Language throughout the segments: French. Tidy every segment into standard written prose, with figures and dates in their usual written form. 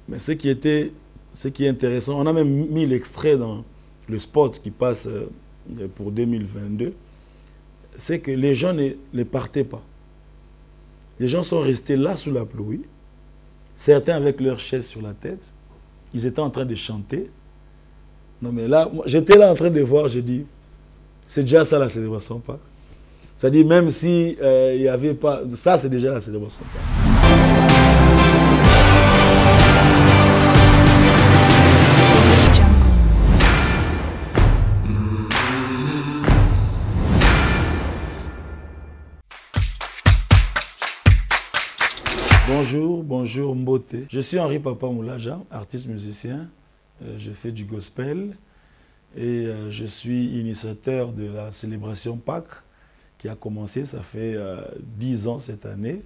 Mais ce qui est intéressant, on a même mis l'extrait dans le spot qui passe pour 2022, c'est que les gens ne partaient pas. Les gens sont restés là sous la pluie, certains avec leur chaise sur la tête, ils étaient en train de chanter. Non mais là, j'étais là en train de voir, j'ai dit, c'est déjà ça la célébration Pâques. C'est-à-dire même si il n'y avait pas, ça c'est déjà la célébration Pâques. Bonjour Mbote. Je suis Henri Papa Moulaja, artiste musicien. Je fais du gospel et je suis initiateur de la célébration Pâques qui a commencé, ça fait 10 ans cette année.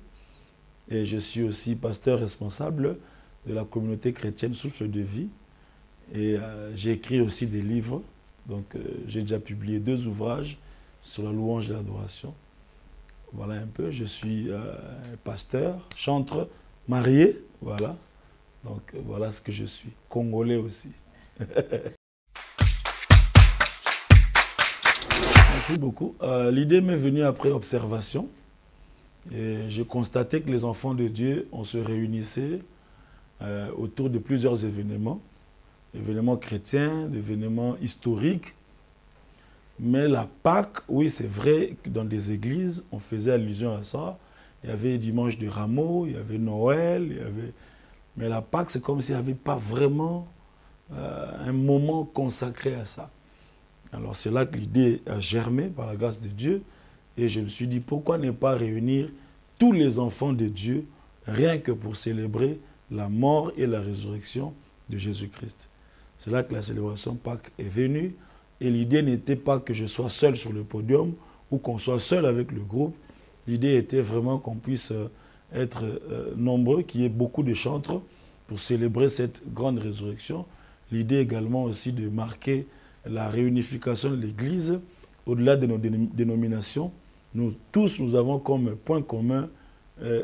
Et je suis aussi pasteur responsable de la communauté chrétienne Souffle de Vie. Et j'ai écrit aussi des livres. Donc j'ai déjà publié 2 ouvrages sur la louange et l'adoration. Voilà un peu, je suis pasteur, chanteur, marié, voilà. Donc voilà ce que je suis, congolais aussi. Merci beaucoup. L'idée m'est venue après observation. Et j'ai constaté que les enfants de Dieu, on se réunissait autour de plusieurs événements chrétiens, d'événements historiques. Mais la Pâques, oui, c'est vrai que dans des églises, on faisait allusion à ça. Il y avait Dimanche de Rameaux, il y avait Noël, mais la Pâques, c'est comme s'il n'y avait pas vraiment un moment consacré à ça. Alors c'est là que l'idée a germé par la grâce de Dieu. Et je me suis dit, pourquoi ne pas réunir tous les enfants de Dieu, rien que pour célébrer la mort et la résurrection de Jésus-Christ. C'est là que la célébration Pâques est venue. Et l'idée n'était pas que je sois seul sur le podium ou qu'on soit seul avec le groupe. L'idée était vraiment qu'on puisse être nombreux, qu'il y ait beaucoup de chantres pour célébrer cette grande résurrection. L'idée également aussi de marquer la réunification de l'Église au-delà de nos dénominations. Nous tous, nous avons comme point commun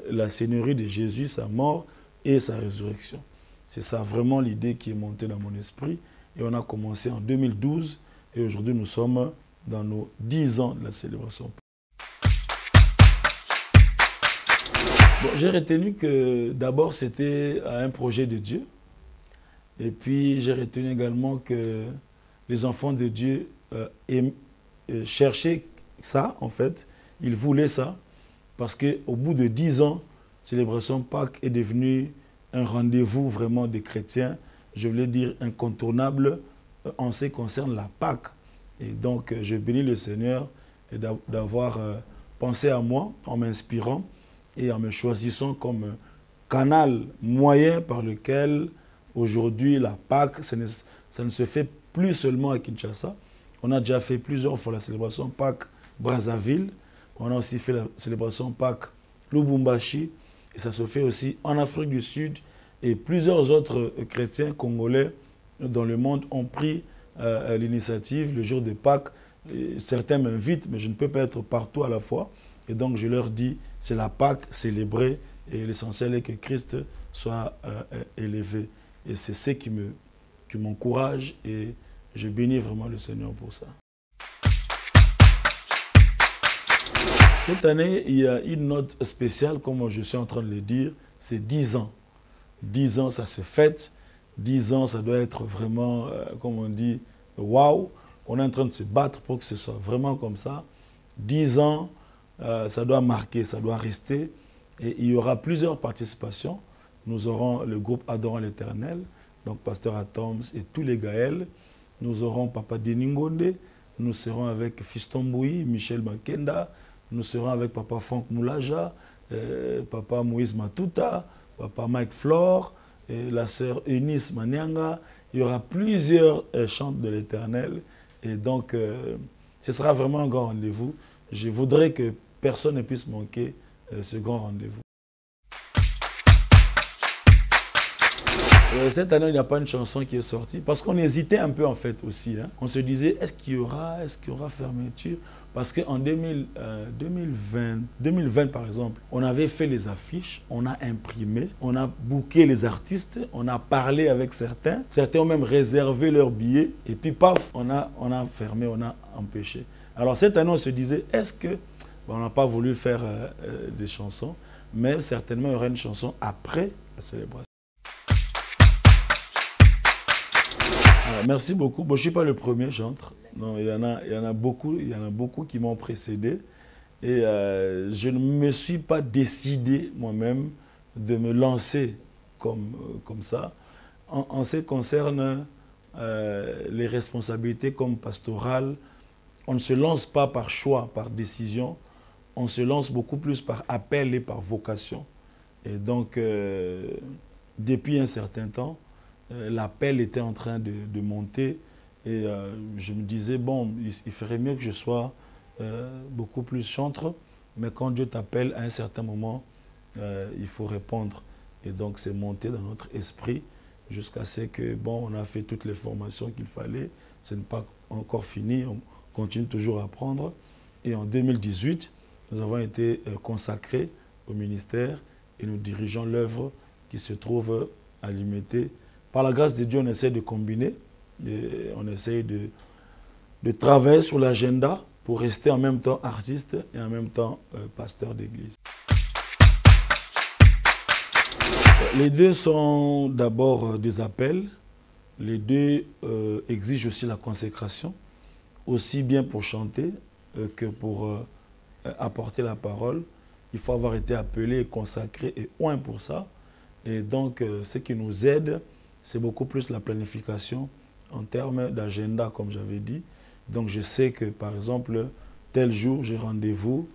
la Seigneurie de Jésus, sa mort et sa résurrection. C'est ça vraiment l'idée qui est montée dans mon esprit. Et on a commencé en 2012. Et aujourd'hui, nous sommes dans nos 10 ans de la célébration. Bon, j'ai retenu que d'abord, c'était un projet de Dieu. Et puis, j'ai retenu également que les enfants de Dieu cherchaient ça, en fait. Ils voulaient ça. Parce qu'au bout de 10 ans, célébration Pâques est devenue un rendez-vous vraiment des chrétiens. Je voulais dire incontournable en ce qui concerne la Pâques. Et donc, je bénis le Seigneur d'avoir pensé à moi en m'inspirant et en me choisissant comme canal moyen par lequel aujourd'hui la Pâques, ça ne se fait plus seulement à Kinshasa. On a déjà fait plusieurs fois la célébration Pâques Brazzaville. On a aussi fait la célébration Pâques Lubumbashi. Et ça se fait aussi en Afrique du Sud. Et plusieurs autres chrétiens congolais dans le monde ont pris l'initiative le jour de Pâques. Certains m'invitent, mais je ne peux pas être partout à la fois. Et donc je leur dis, c'est la Pâques célébrée et l'essentiel est que Christ soit élevé. Et c'est ce qui m'encourage et je bénis vraiment le Seigneur pour ça. Cette année, il y a une note spéciale, comme je suis en train de le dire, c'est 10 ans. 10 ans, ça se fête. 10 ans, ça doit être vraiment, comme on dit, waouh. On est en train de se battre pour que ce soit vraiment comme ça. 10 ans, ça doit marquer, ça doit rester. Et il y aura plusieurs participations. Nous aurons le groupe Adorant l'Éternel, donc Pasteur Atoms et tous les Gaëls. Nous aurons Papa Deningonde. Nous serons avec Fiston Boui, Michel Makenda. Nous serons avec Papa Franck Moulaja, Papa Moïse Matuta, Papa Mike Flore, et la sœur Eunice Manianga. Il y aura plusieurs chants de l'Éternel. Et donc, ce sera vraiment un grand rendez-vous. Je voudrais que personne ne puisse manquer ce grand rendez-vous. Cette année, il n'y a pas une chanson qui est sortie parce qu'on hésitait un peu en fait aussi. Hein. On se disait, est-ce qu'il y aura fermeture? Parce qu'en 2020, par exemple, on avait fait les affiches, on a imprimé, on a booké les artistes, on a parlé avec certains. Certains ont même réservé leurs billets. Et puis, paf, on a fermé, on a empêché. Alors, cette année, on se disait, est-ce que... Bon, on n'a pas voulu faire des chansons, mais certainement, il y aura une chanson après la célébration. Alors, merci beaucoup. Bon, je ne suis pas le premier chantre. Non, il y en a beaucoup qui m'ont précédé. Et je ne me suis pas décidé moi-même de me lancer comme ça. En ce qui concerne les responsabilités comme pastorales, on ne se lance pas par choix, par décision. On se lance beaucoup plus par appel et par vocation. Et donc, depuis un certain temps, l'appel était en train de monter. Et je me disais, bon, il ferait mieux que je sois beaucoup plus chantre. Mais quand Dieu t'appelle, à un certain moment, il faut répondre. Et donc, c'est monté dans notre esprit jusqu'à ce que, bon, on a fait toutes les formations qu'il fallait. Ce n'est pas encore fini, on continue toujours à apprendre. Et en 2018, nous avons été consacrés au ministère et nous dirigeons l'œuvre qui se trouve à Limete. Par la grâce de Dieu, on essaie de combiner, et on essaie de travailler sur l'agenda pour rester en même temps artiste et en même temps pasteur d'église. Les deux sont d'abord des appels. Les deux exigent aussi la consécration, aussi bien pour chanter que pour apporter la parole. Il faut avoir été appelé et consacré et oint pour ça. Et donc, ce qui nous aide, c'est beaucoup plus la planification en termes d'agenda, comme j'avais dit. Donc, je sais que, par exemple, tel jour, j'ai rendez-vous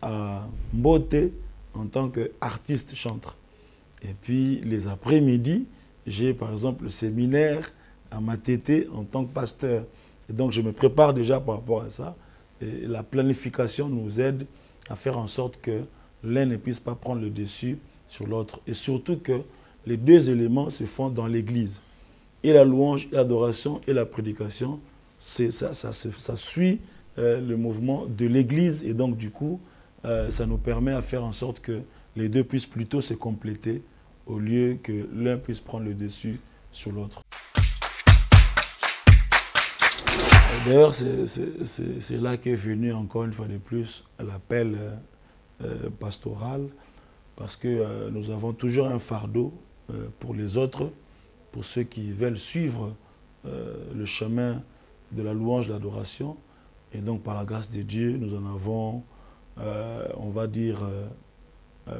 à Mbote en tant qu'artiste chantre. Et puis, les après-midi, j'ai, par exemple, le séminaire à Matete en tant que pasteur. Et donc, je me prépare déjà par rapport à ça. Et la planification nous aide à faire en sorte que l'un ne puisse pas prendre le dessus sur l'autre. Et surtout que les deux éléments se font dans l'église. Et la louange, l'adoration et la prédication, ça suit le mouvement de l'église. Et donc, du coup, ça nous permet à faire en sorte que les deux puissent plutôt se compléter au lieu que l'un puisse prendre le dessus sur l'autre. D'ailleurs, c'est là qu'est venu encore une fois de plus l'appel pastoral, parce que nous avons toujours un fardeau pour les autres, pour ceux qui veulent suivre le chemin de la louange, de l'adoration. Et donc, par la grâce de Dieu, nous en avons, on va dire,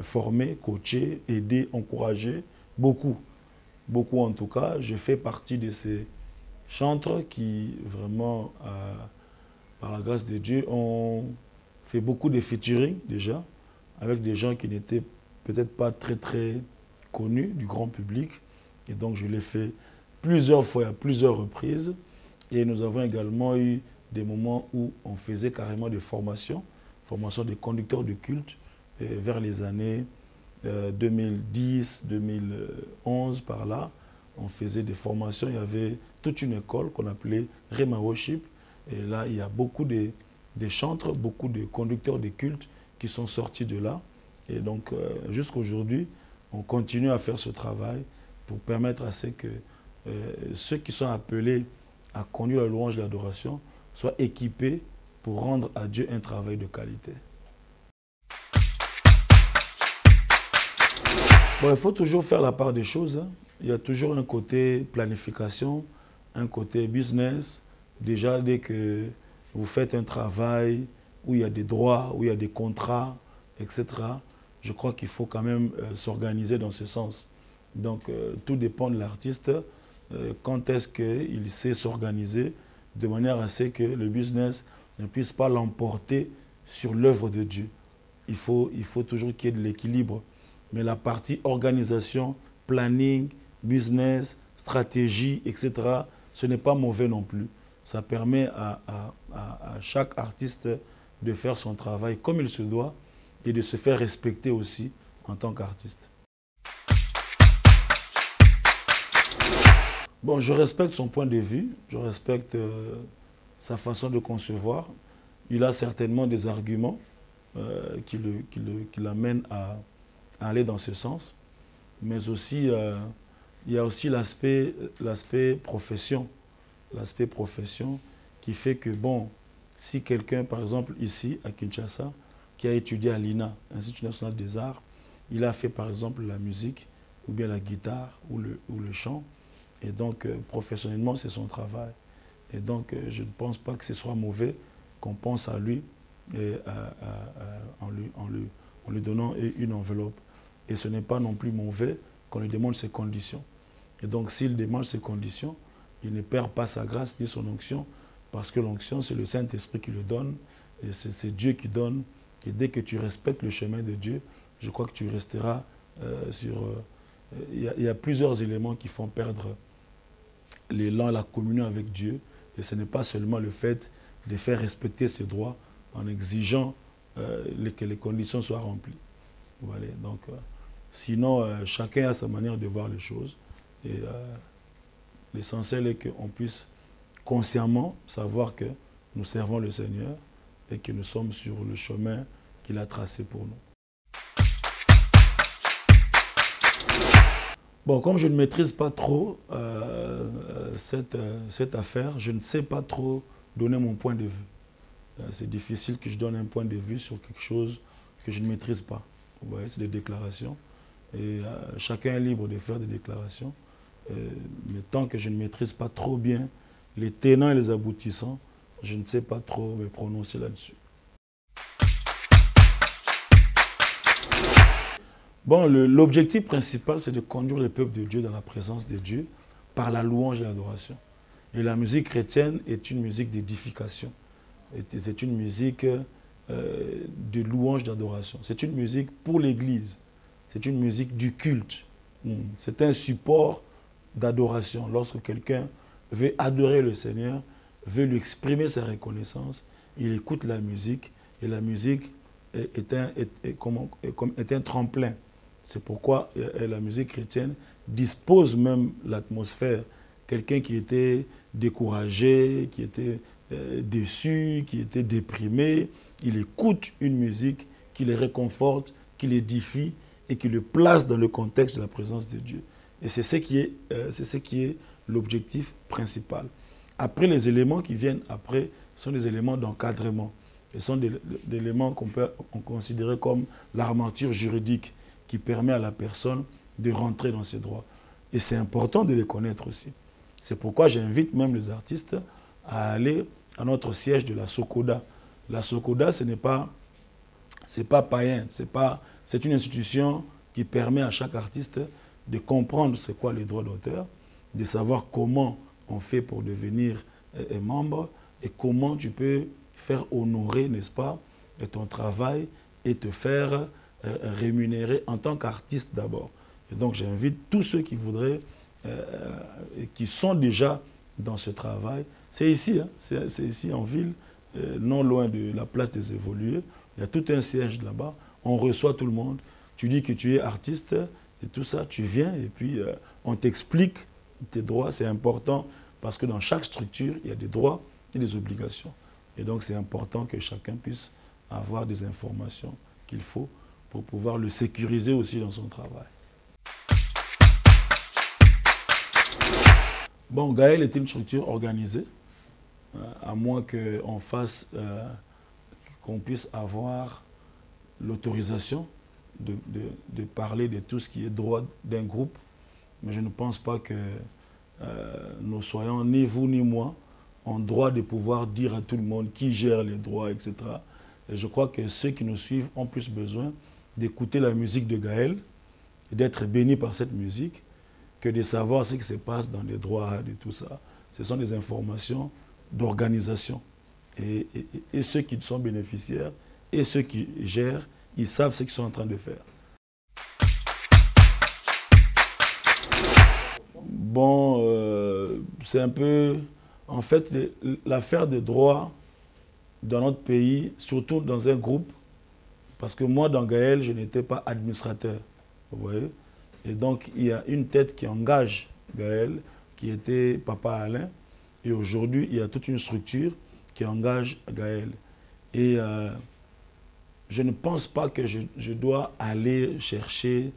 formé, coaché, aidé, encouragé, beaucoup. Beaucoup en tout cas. Je fais partie de ces chantres qui, vraiment, par la grâce de Dieu, ont fait beaucoup de featuring déjà, avec des gens qui n'étaient peut-être pas très connus du grand public. Et donc, je l'ai fait plusieurs fois, à plusieurs reprises. Et nous avons également eu des moments où on faisait carrément des formations de conducteurs de culte vers les années 2010, 2011, par là. On faisait des formations, il y avait toute une école qu'on appelait Rema Worship. Et là, il y a beaucoup de chantres, beaucoup de conducteurs de culte qui sont sortis de là. Et donc, jusqu'à aujourd'hui, on continue à faire ce travail pour permettre à ce que ceux qui sont appelés à conduire la louange et l'adoration soient équipés pour rendre à Dieu un travail de qualité. Bon, il faut toujours faire la part des choses, hein. Il y a toujours un côté planification, un côté business. Déjà, dès que vous faites un travail où il y a des droits, où il y a des contrats, etc., je crois qu'il faut quand même s'organiser dans ce sens. Donc, tout dépend de l'artiste. Quand est-ce qu'il sait s'organiser de manière à ce que le business ne puisse pas l'emporter sur l'œuvre de Dieu. Il faut toujours qu'il y ait de l'équilibre. Mais la partie organisation, planning, business, stratégie, etc., ce n'est pas mauvais non plus. Ça permet à chaque artiste de faire son travail comme il se doit et de se faire respecter aussi en tant qu'artiste. Bon, je respecte son point de vue, je respecte sa façon de concevoir, il a certainement des arguments qui l'amènent à aller dans ce sens. Mais aussi, il y a aussi l'aspect profession. L'aspect profession qui fait que, bon, si quelqu'un, par exemple, ici, à Kinshasa, qui a étudié à l'INA, Institut national des arts, il a fait, par exemple, la musique, ou bien la guitare, ou le chant. Et donc, professionnellement, c'est son travail. Et donc, je ne pense pas que ce soit mauvais qu'on pense à lui et en lui donnant une enveloppe. Et ce n'est pas non plus mauvais qu'on lui demande ses conditions. Et donc, s'il demande ses conditions, il ne perd pas sa grâce ni son onction, parce que l'onction, c'est le Saint-Esprit qui le donne, et c'est Dieu qui donne. Et dès que tu respectes le chemin de Dieu, je crois que tu resteras sur... Il y a plusieurs éléments qui font perdre l'élan, la communion avec Dieu. Et ce n'est pas seulement le fait de faire respecter ses droits en exigeant que les conditions soient remplies. Voilà. Donc, sinon, chacun a sa manière de voir les choses. Et l'essentiel est qu'on puisse consciemment savoir que nous servons le Seigneur et que nous sommes sur le chemin qu'il a tracé pour nous. Bon, comme je ne maîtrise pas trop cette affaire, je ne sais pas trop donner mon point de vue. C'est difficile que je donne un point de vue sur quelque chose que je ne maîtrise pas. Vous voyez, c'est des déclarations. Et chacun est libre de faire des déclarations. Mais tant que je ne maîtrise pas trop bien les tenants et les aboutissants, je ne sais pas trop me prononcer là-dessus. Bon, l'objectif principal, c'est de conduire le peuple de Dieu dans la présence de Dieu par la louange et l'adoration. Et la musique chrétienne est une musique d'édification. C'est une musique de louange, d'adoration. C'est une musique pour l'Église. C'est une musique du culte. C'est un support d'adoration. Lorsque quelqu'un veut adorer le Seigneur, veut lui exprimer sa reconnaissance, il écoute la musique et la musique est un tremplin. C'est pourquoi la musique chrétienne dispose même l'atmosphère. Quelqu'un qui était découragé, qui était déçu, qui était déprimé, il écoute une musique qui le réconforte, qui l'édifie et qui le place dans le contexte de la présence de Dieu. Et c'est ce qui est l'objectif principal. Après, les éléments qui viennent après sont des éléments d'encadrement. Ce sont des éléments qu'on peut considérer comme l'armature juridique qui permet à la personne de rentrer dans ses droits. Et c'est important de les connaître aussi. C'est pourquoi j'invite même les artistes à aller à notre siège de la SOCODA. La SOCODA, ce n'est pas païen, c'est une institution qui permet à chaque artiste de comprendre c'est quoi les droits d'auteur, de savoir comment on fait pour devenir membre et comment tu peux faire honorer, n'est-ce pas, ton travail et te faire rémunérer en tant qu'artiste d'abord. Et donc j'invite tous ceux qui voudraient, qui sont déjà dans ce travail. C'est ici, hein, c'est ici en ville, non loin de la place des Évolués. Il y a tout un siège là-bas. On reçoit tout le monde. Tu dis que tu es artiste et tout ça, tu viens et puis on t'explique tes droits. C'est important parce que dans chaque structure, il y a des droits et des obligations. Et donc c'est important que chacun puisse avoir des informations qu'il faut pour pouvoir le sécuriser aussi dans son travail. Bon, Gaël est une structure organisée, à moins qu'on fasse, qu'on puisse avoir l'autorisation de parler de tout ce qui est droit d'un groupe. Mais je ne pense pas que nous soyons, ni vous ni moi, en droit de pouvoir dire à tout le monde qui gère les droits, etc. Et je crois que ceux qui nous suivent ont plus besoin d'écouter la musique de Gaël et d'être bénis par cette musique que de savoir ce qui se passe dans les droits et tout ça. Ce sont des informations d'organisation. Et ceux qui sont bénéficiaires et ceux qui gèrent, ils savent ce qu'ils sont en train de faire. Bon, c'est un peu... En fait, l'affaire des droits dans notre pays, surtout dans un groupe, parce que moi, dans Gaël, je n'étais pas administrateur, vous voyez. Et donc, il y a une tête qui engage Gaël, qui était Papa Alain, et aujourd'hui, il y a toute une structure qui engage Gaël. Et je ne pense pas que je dois aller chercher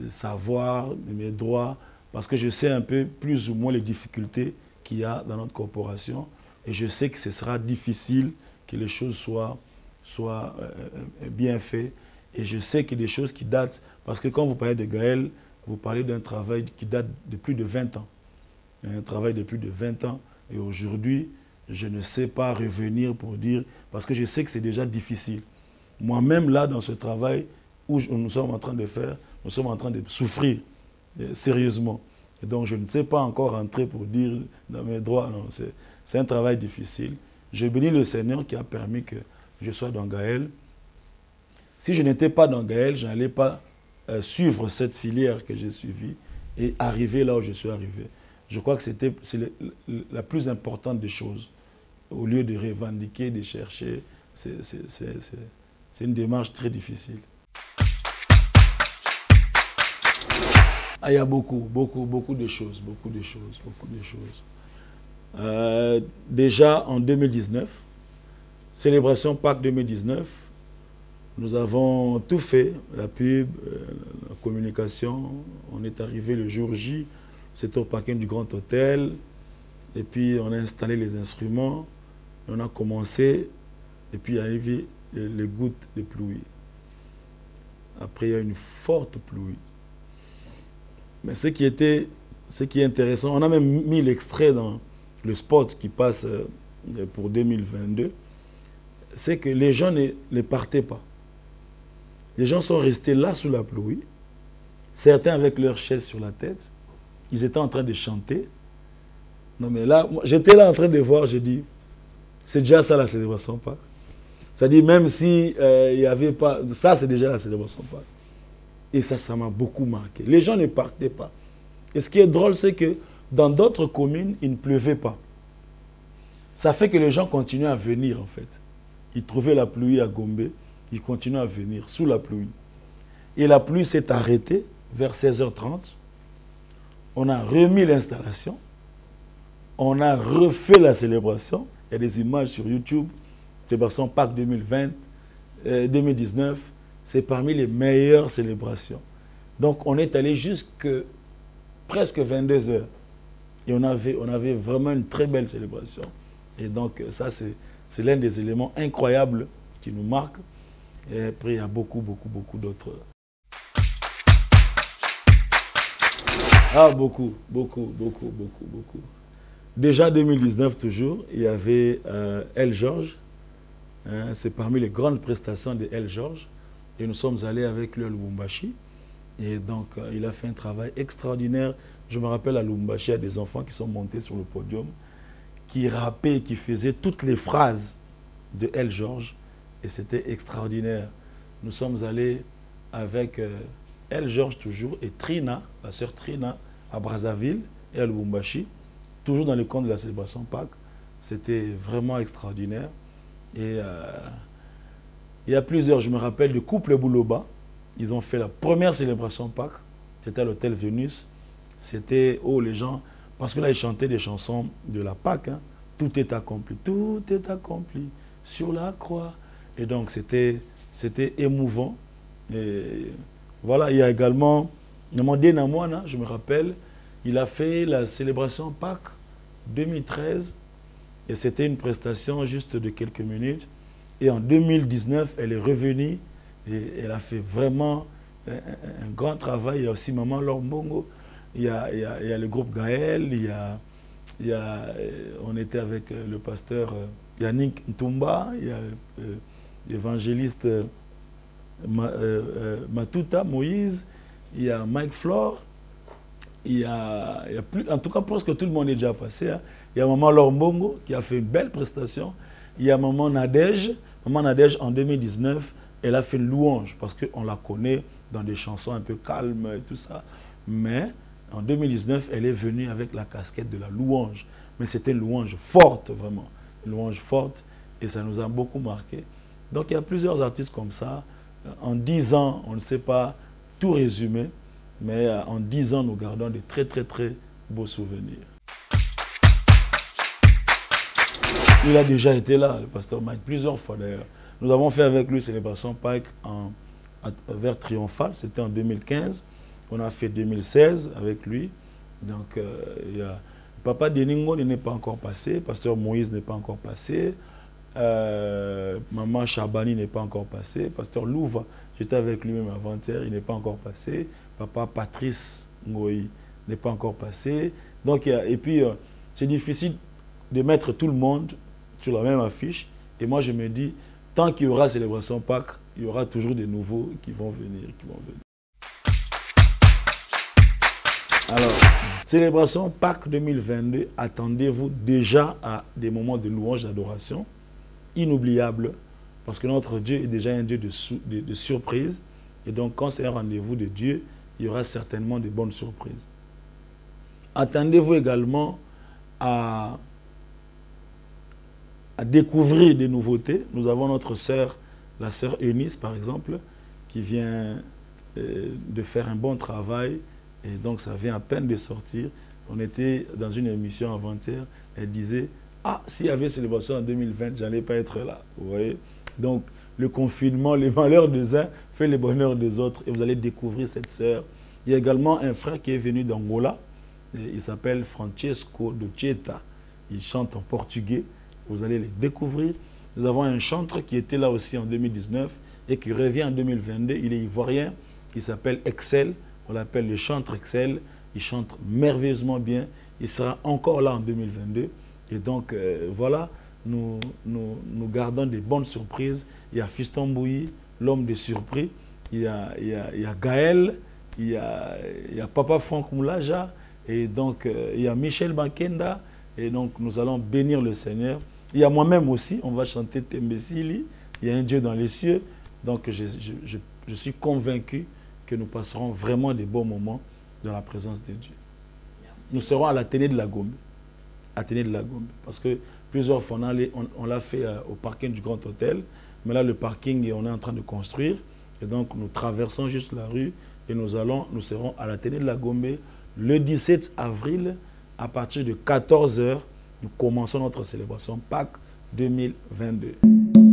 savoir mes droits, parce que je sais un peu plus ou moins les difficultés qu'il y a dans notre corporation. Et je sais que ce sera difficile que les choses soient bien faites. Et je sais que des choses qui datent, parce que quand vous parlez de Gaël, vous parlez d'un travail qui date de plus de 20 ans. Un travail de plus de 20 ans. Et aujourd'hui, je ne sais pas revenir pour dire, parce que je sais que c'est déjà difficile. Moi-même, là, dans ce travail où nous sommes en train de faire, nous sommes en train de souffrir sérieusement. Et donc, je ne sais pas encore rentrer pour dire dans mes droits. Non, c'est un travail difficile. Je bénis le Seigneur qui a permis que je sois dans Gaël. Si je n'étais pas dans Gaël, je n'allais pas suivre cette filière que j'ai suivie et arriver là où je suis arrivé. Je crois que c'est la plus importante des choses. Au lieu de revendiquer, de chercher, c'est une démarche très difficile. Ah, il y a beaucoup de choses, déjà en 2019, célébration Pâques 2019, nous avons tout fait, la pub, la communication. On est arrivé le jour J, c'était au parking du Grand Hôtel, et puis on a installé les instruments, on a commencé, et puis il y a eu les gouttes de pluie. Après, il y a une forte pluie. Mais ce qui est intéressant, on a même mis l'extrait dans le spot qui passe pour 2022, c'est que les gens ne partaient pas. Les gens sont restés là sous la pluie, certains avec leurs chaises sur la tête, ils étaient en train de chanter. Non mais là, j'étais là en train de voir, j'ai dit, c'est déjà ça la célébration Pâques. C'est-à-dire même si il n'y avait pas, ça c'est déjà la célébration Pâques. Et ça m'a beaucoup marqué. Les gens ne partaient pas. Et ce qui est drôle, c'est que dans d'autres communes, il ne pleuvait pas. Ça fait que les gens continuent à venir, en fait. Ils trouvaient la pluie à Gombe, ils continuent à venir sous la pluie. Et la pluie s'est arrêtée vers 16h30. On a remis l'installation. On a refait la célébration. Il y a des images sur YouTube. Célébration Pâques 2019. C'est parmi les meilleures célébrations. Donc, on est allé jusqu'à presque 22 heures. Et on avait vraiment une très belle célébration. Et donc, ça, c'est l'un des éléments incroyables qui nous marque. Et après, il y a beaucoup d'autres. Ah, beaucoup. Déjà, 2019, toujours, il y avait El Georges. Hein, c'est parmi les grandes prestations de El Georges. Et nous sommes allés avec lui à Lubumbashi. Et donc, il a fait un travail extraordinaire. Je me rappelle à Lubumbashi, il y a des enfants qui sont montés sur le podium, qui rappaient, qui faisaient toutes les phrases de El Georges. Et c'était extraordinaire. Nous sommes allés avec El Georges toujours et Trina, la sœur Trina, à Brazzaville et à Lubumbashi, toujours dans le cadre de la célébration Pâques. C'était vraiment extraordinaire. Et il y a plusieurs, je me rappelle, du couple Bouloba. Ils ont fait la première célébration Pâques. C'était à l'hôtel Vénus. C'était, oh les gens, parce que là ils chantaient des chansons de la Pâques. Hein. Tout est accompli sur la croix. Et donc c'était émouvant. Et voilà, il y a également Namandé Namouana, je me rappelle, il a fait la célébration Pâques 2013. Et c'était une prestation juste de quelques minutes. Et en 2019, elle est revenue et elle a fait vraiment un grand travail. Il y a aussi Maman Laure Mbongo, il y a le groupe Gaël, on était avec le pasteur Yannick Ntumba, il y a l'évangéliste Matuta Moïse, il y a Mike Flore, il y a plus, en tout cas presque tout le monde est déjà passé. Hein. Il y a Maman Laure Mbongo qui a fait une belle prestation. Il y a Maman Nadège. Maman Nadège, en 2019, elle a fait une louange parce qu'on la connaît dans des chansons un peu calmes et tout ça. Mais en 2019, elle est venue avec la casquette de la louange. Mais c'était une louange forte, vraiment. Une louange forte et ça nous a beaucoup marqué. Donc il y a plusieurs artistes comme ça. En 10 ans, on ne sait pas tout résumer, mais en 10 ans, nous gardons de très beaux souvenirs. Il a déjà été là, le pasteur Mike, plusieurs fois d'ailleurs. Nous avons fait avec lui célébration Pâques vers Triomphal, c'était en 2015. On a fait 2016 avec lui. Donc, Papa Deningo n'est pas encore passé, pasteur Moïse n'est pas encore passé, Maman Chabani n'est pas encore passé, pasteur Louva, j'étais avec lui-même avant-hier, il n'est pas encore passé, Papa Patrice Ngoï n'est pas encore passé. Donc, et puis, c'est difficile de mettre tout le monde sur la même affiche. Et moi, je me dis, tant qu'il y aura célébration Pâques, il y aura toujours des nouveaux qui vont venir, Alors, célébration Pâques 2022, attendez-vous déjà à des moments de louange, d'adoration, inoubliables, parce que notre Dieu est déjà un Dieu de surprise. Et donc, quand c'est un rendez-vous de Dieu, il y aura certainement de bonnes surprises. Attendez-vous également à découvrir des nouveautés. Nous avons notre sœur, la sœur Eunice par exemple, qui vient de faire un bon travail et donc ça vient à peine de sortir. On était dans une émission avant-hier, elle disait « Ah, s'il y avait célébration en 2020, je n'allais pas être là. » Vous voyez? Donc le confinement, les malheurs des uns fait le bonheur des autres et vous allez découvrir cette sœur. Il y a également un frère qui est venu d'Angola, il s'appelle Francesco de Cheta, il chante en portugais. Vous allez les découvrir. Nous avons un chanteur qui était là aussi en 2019 et qui revient en 2022. Il est ivoirien, il s'appelle Excel. On l'appelle le chanteur Excel. Il chante merveilleusement bien. Il sera encore là en 2022. Et donc, voilà, nous gardons des bonnes surprises. Il y a Fiston Bouilly, l'homme des surprises. Il y a Gaël. Il y a Papa Franck Moulaja. Et donc, il y a Michel Bakenda. Et donc, nous allons bénir le Seigneur. Il y a moi-même aussi, on va chanter Tembesili. Il y a un Dieu dans les cieux. Donc, je suis convaincu que nous passerons vraiment des bons moments dans la présence de Dieu. Merci. Nous serons à l'Athénée de la Gombe. Athénée de la Gombe. Parce que plusieurs fois, on l'a fait au parking du Grand Hôtel. Mais là, le parking, on est en train de construire. Et donc, nous traversons juste la rue et nous serons à l'Athénée de la Gombe le 17 avril à partir de 14 h. Nous commençons notre célébration Pâques 2022.